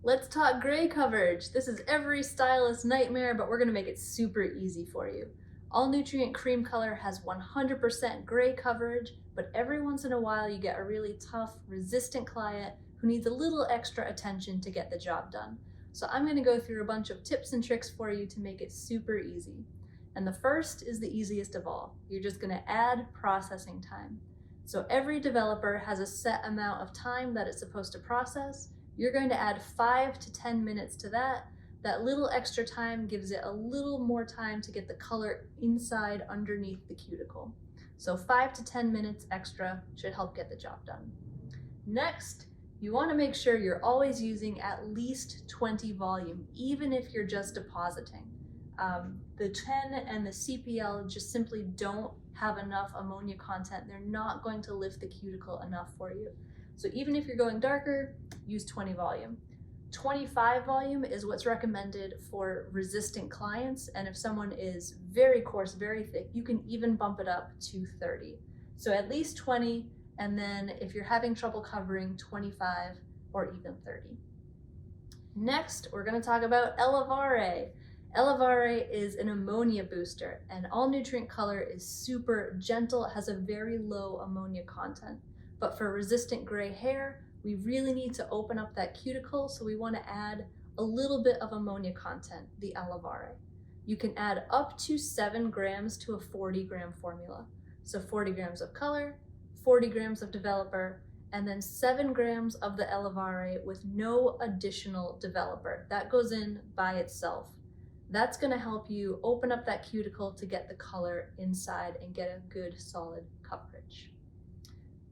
Let's talk gray coverage. This is every stylist's nightmare, but we're gonna make it super easy for you. All Nutrient Cream Color has 100% gray coverage, but every once in a while you get a really tough, resistant client who needs a little extra attention to get the job done. So I'm gonna go through a bunch of tips and tricks for you to make it super easy. And the first is the easiest of all. You're just gonna add processing time. So every developer has a set amount of time that it's supposed to process. You're going to add 5 to 10 minutes to that. That little extra time gives it a little more time to get the color inside underneath the cuticle. So 5 to 10 minutes extra should help get the job done. Next, you want to make sure you're always using at least 20 volume, even if you're just depositing. The 10 and the CPL just simply don't have enough ammonia content. They're not going to lift the cuticle enough for you. So even if you're going darker, use 20 volume. 25 volume is what's recommended for resistant clients, and if someone is very coarse, very thick, you can even bump it up to 30. So at least 20, and then if you're having trouble covering, 25 or even 30. Next, we're going to talk about Elevare. Elevare is an ammonia booster, and All Nutrient Color is super gentle. It has a very low ammonia content. But for resistant gray hair, we really need to open up that cuticle, so we want to add a little bit of ammonia content, the Elevare. You can add up to 7 grams to a 40-gram formula. So 40 grams of color, 40 grams of developer, and then 7 grams of the Elevare with no additional developer. That goes in by itself. That's going to help you open up that cuticle to get the color inside and get a good solid coverage.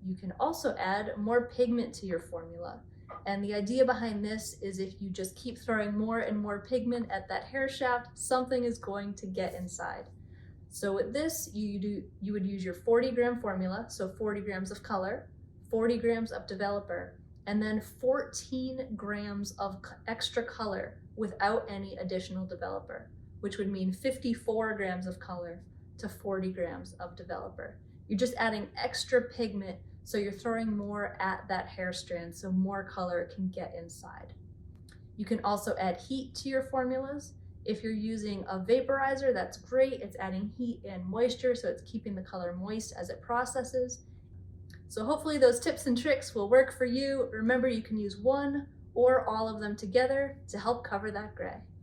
You can also add more pigment to your formula. And the idea behind this is if you just keep throwing more and more pigment at that hair shaft, something is going to get inside. So with this, you would use your 40-gram formula, so 40 grams of color, 40 grams of developer, and then 14 grams of extra color without any additional developer, which would mean 54 grams of color to 40 grams of developer. You're just adding extra pigment, so you're throwing more at that hair strand so more color can get inside. You can also add heat to your formulas. If you're using a vaporizer, that's great. It's adding heat and moisture, so it's keeping the color moist as it processes. So hopefully those tips and tricks will work for you. Remember, you can use one or all of them together to help cover that gray.